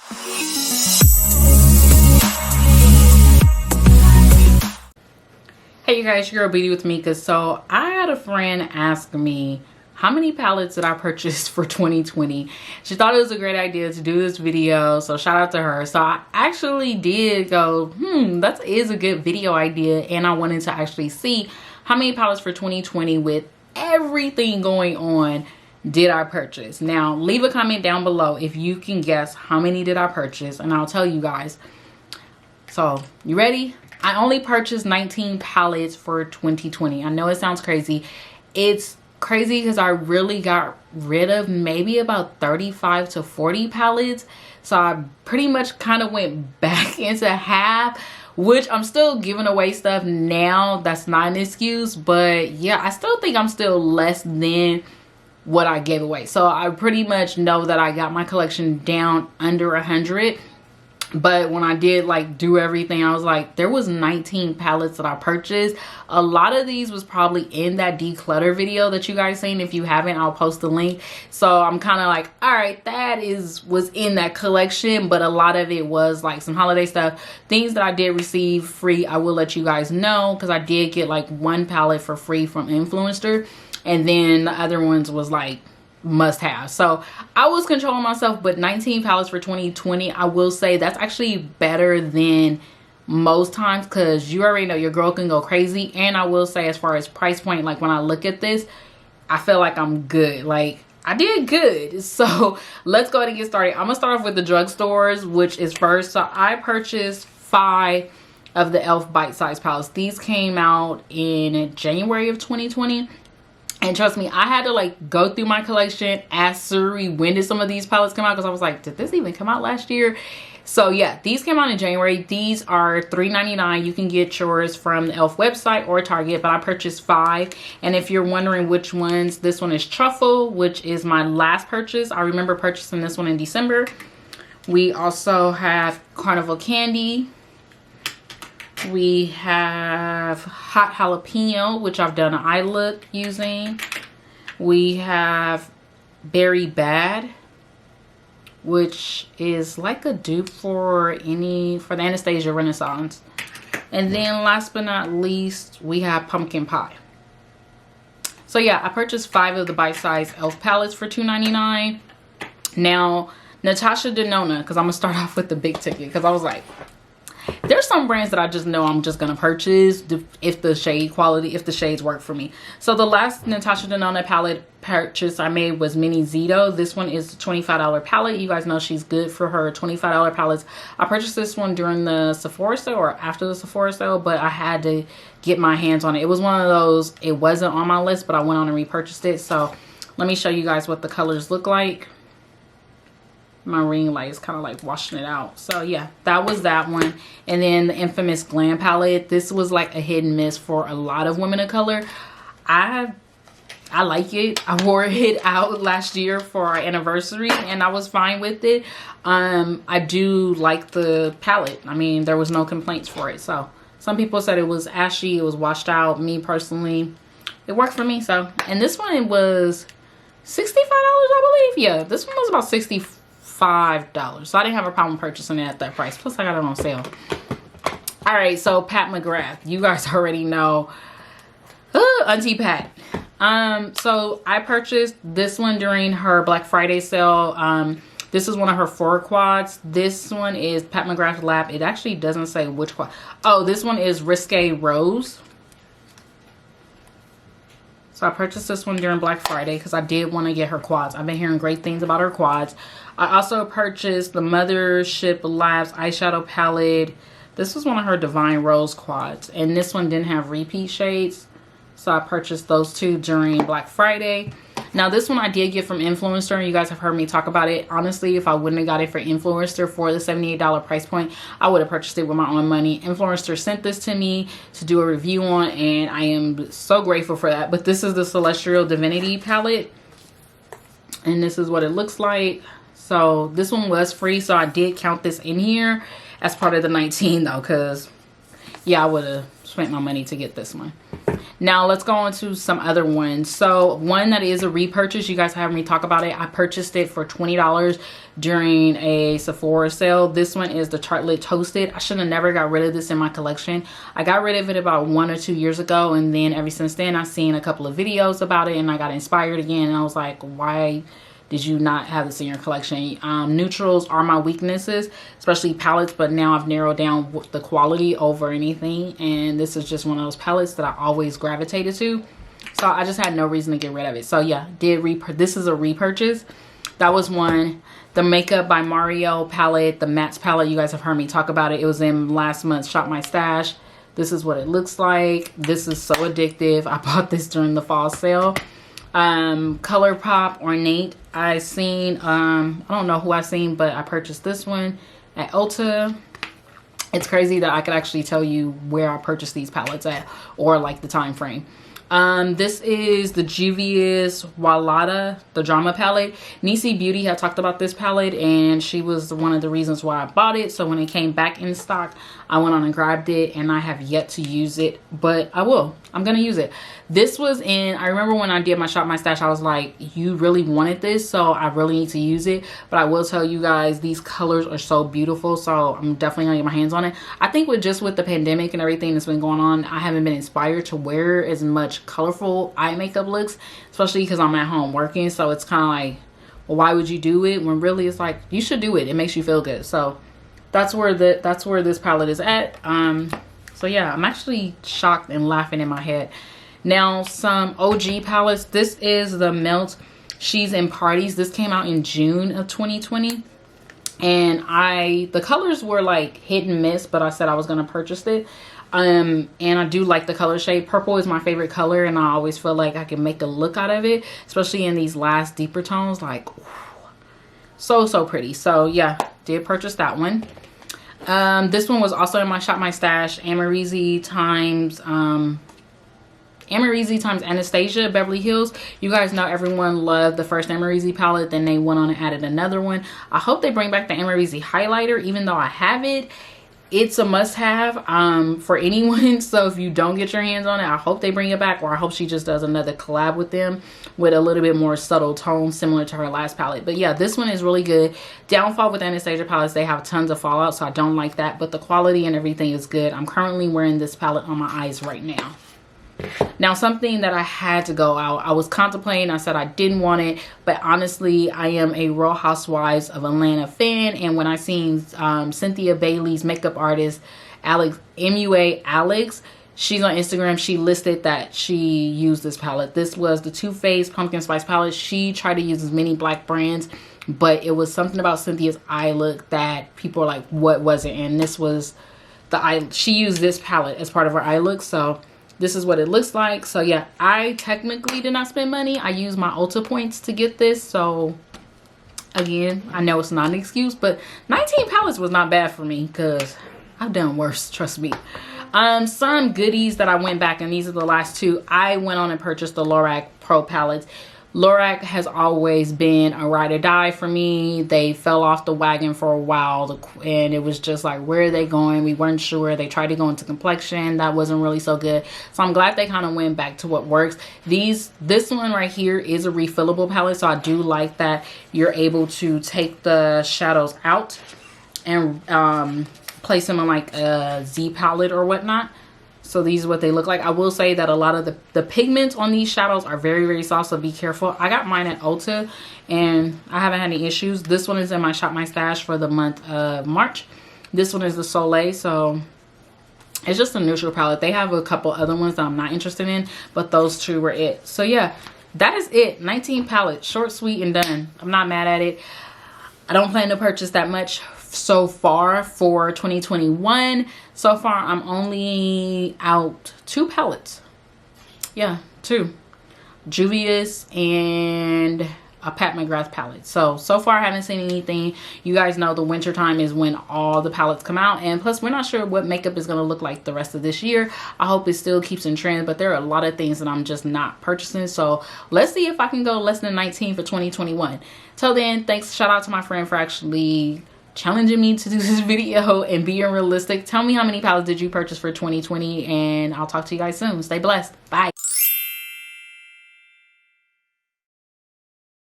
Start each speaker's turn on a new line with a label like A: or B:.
A: Hey you guys, your girl Beauty with Mika. So I had a friend ask me how many palettes did I purchase for 2020. She thought it was a great idea to do this video, so shout out to her. So I actually did go, that is a good video idea, and I wanted to actually see how many palettes for 2020 with everything going on did I purchase. Now leave a comment down below if you can guess how many did I purchase, and I'll tell you guys. So you ready? I only purchased 19 palettes for 2020. I know it sounds crazy. It's crazy because I really got rid of maybe about 35 to 40 palettes. So I pretty much kind of went back into half, which I'm still giving away stuff now. That's not an excuse, but yeah, I still think I'm still less than what I gave away. So I pretty much know that I got my collection down under 100. But when I did like do everything, I was like, there was 19 palettes that I purchased. A lot of these was probably in that declutter video that you guys seen. If you haven't, I'll post the link. So I'm kind of like, all right, that was in that collection, but a lot of it was like some holiday stuff, things that I did receive free. I will let you guys know, because I did get like one palette for free from Influencer, and then the other ones was like must have. So I was controlling myself, but 19 palettes for 2020, I will say that's actually better than most times, because you already know your girl can go crazy. And I will say, as far as price point, like when I look at this, I feel like I'm good. Like I did good. So let's go ahead and get started. I'm gonna start off with the drugstores, which is first. So I purchased 5 of the e.l.f. bite-sized palettes. These came out in January of 2020. And trust me, I had to like go through my collection, ask Siri when did some of these palettes come out, because I was like, did this even come out last year? So yeah, these came out in January. These are $3.99. You can get yours from the e.l.f. website or Target, but I purchased 5. And if you're wondering which ones, this one is Truffle, which is my last purchase. I remember purchasing this one in December. We also have Carnival Candy. We have Hot Jalapeno, which I've done an eye look using. We have Berry Bad, which is like a dupe for the Anastasia Renaissance. And then last but not least, we have Pumpkin Pie. So yeah, I purchased 5 of the bite-sized e.l.f. palettes for $2.99. Now, Natasha Denona, because I'm going to start off with the big ticket, because I was like, there's some brands that I just know I'm just gonna purchase if the shades work for me. So the last Natasha Denona palette purchase I made was Mini Zito. This one is a $25 palette. You guys know she's good for her $25 palettes. I purchased this one during the Sephora sale or after the Sephora sale, but I had to get my hands on it. It was one of those, it wasn't on my list, but I went on and repurchased it. So let me show you guys what the colors look like. My ring light is kind of like washing it out. So yeah, that was that one. And then the infamous Glam palette. This was like a hit and miss for a lot of women of color. I like it. I wore it out last year for our anniversary and I was fine with it. I do like the palette. I mean, there was no complaints for it. So some people said it was ashy, it was washed out. Me personally, it worked for me. So, and this one was $65, I believe. Yeah, this one was about $65. So I didn't have a problem purchasing it at that price. Plus I got it on sale. All right, so Pat McGrath, you guys already know Auntie Pat. So I purchased this one during her Black Friday sale. This is one of her 4 quads. This one is Pat McGrath Lab. It actually doesn't say which quad. Oh, this one is Risque Rose. So I purchased this one during Black Friday because I did want to get her quads. I've been hearing great things about her quads. I also purchased the Mothership Labs eyeshadow palette. This was one of her Divine Rose quads. And this one didn't have repeat shades. So I purchased those 2 during Black Friday. Now this one I did get from Influencer. You guys have heard me talk about it. Honestly, if I wouldn't have got it for Influencer for the $78 price point, I would have purchased it with my own money. Influencer sent this to me to do a review on, and I am so grateful for that. But this is the Celestial Divinity palette. And this is what it looks like. So this one was free, so I did count this in here as part of the 19 though, because yeah, I would have spent my money to get this one. Now let's go on to some other ones. So one that is a repurchase, you guys have me talk about it. I purchased it for $20 during a Sephora sale. This one is the Tartelette Toasted. I should have never got rid of this in my collection. I got rid of it about 1 or 2 years ago, and then ever since then I've seen a couple of videos about it and I got inspired again, and I was like, why did you not have this in your collection? Neutrals are my weaknesses, especially palettes, but now I've narrowed down the quality over anything, and this is just one of those palettes that I always gravitated to, so I just had no reason to get rid of it. So yeah, this is a repurchase. That was one. The Makeup by Mario palette, the mattes palette, you guys have heard me talk about it. It was in last month's Shop My Stash. This is what it looks like. This is so addictive. I bought this during the fall sale. ColourPop Ornate, I seen, I don't know who I seen, but I purchased this one at Ulta. It's crazy that I could actually tell you where I purchased these palettes at, or like the time frame. This is the Juvias Wallada, the Drama palette. Nisi Beauty had talked about this palette, and she was one of the reasons why I bought it. So when it came back in stock, I went on and grabbed it, and I have yet to use it, but I will. I'm gonna use it. This was in, I remember when I did my Shop My Stash, I was like, you really wanted this, so I really need to use it. But I will tell you guys, these colors are so beautiful, so I'm definitely gonna get my hands on it. I think with the pandemic and everything that's been going on, I haven't been inspired to wear as much colorful eye makeup looks, especially because I'm at home working. So it's kind of like, well, why would you do it when really it's like, you should do it. It makes you feel good. So that's where this palette is at. So yeah, I'm actually shocked and laughing in my head. Now, some OG palettes. This is the Melt She's in Parties. This came out in June of 2020. And the colors were like hit and miss, but I said I was going to purchase it. And I do like the color shade. Purple is my favorite color, and I always feel like I can make a look out of it, especially in these last deeper tones. Like, so pretty. So yeah, did purchase that one. This one was also in my Shop My Stash. Amerzy times Anastasia Beverly Hills. You guys know everyone loved the first Amerzy palette, then they went on and added another one. I hope they bring back the Amerzy highlighter, even though I have it. It's a must-have for anyone, so if you don't get your hands on it, I hope they bring it back, or I hope she just does another collab with them with a little bit more subtle tone similar to her last palette. But yeah, this one is really good. Downfall with Anastasia palettes, they have tons of fallout, so I don't like that, but the quality and everything is good. I'm currently wearing this palette on my eyes right now. Now, something that I had to go out, I was contemplating, I said I didn't want it, but honestly, I am a Real Housewives of Atlanta fan, and when I seen Cynthia Bailey's makeup artist, Alex, MUA Alex, she's on Instagram, she listed that she used this palette. This was the Too Faced Pumpkin Spice palette. She tried to use as many black brands, but it was something about Cynthia's eye look that people are like, what was it? And this was the eye, she used this palette as part of her eye look, so this is what it looks like. So yeah, I technically did not spend money. I used my Ulta points to get this. So again, I know it's not an excuse, but 19 palettes was not bad for me because I've done worse, trust me. Some goodies that I went back, and these are the last two. I went on and purchased the Lorac Pro palettes. Lorac has always been a ride or die for me. They fell off the wagon for a while, and it was just like, where are they going? We weren't sure. They tried to go into complexion. That wasn't really so good. So I'm glad they kind of went back to what works. This one right here is a refillable palette, so I do like that you're able to take the shadows out and place them on like a Z palette or whatnot. So these are what they look like. I will say that a lot of the pigments on these shadows are very, very soft, so be careful. I got mine at Ulta, and I haven't had any issues. This one is in my Shop My Stash for the month of March. This one is the Soleil, so it's just a neutral palette. They have a couple other ones that I'm not interested in, but those two were it. So yeah, that is it. 19 palettes, short, sweet, and done. I'm not mad at it. I don't plan to purchase that much so far for 2021. So far, I'm only out 2 palettes. Yeah, 2. Juvias and a Pat McGrath palette. So far I haven't seen anything. You guys know the winter time is when all the palettes come out, and plus we're not sure what makeup is going to look like the rest of this year. I hope it still keeps in trend, but there are a lot of things that I'm just not purchasing. So let's see if I can go less than 19 for 2021. Till then, thanks, shout out to my friend for actually challenging me to do this video and being realistic. Tell me how many palettes did you purchase for 2020, and I'll talk to you guys soon. Stay blessed. Bye.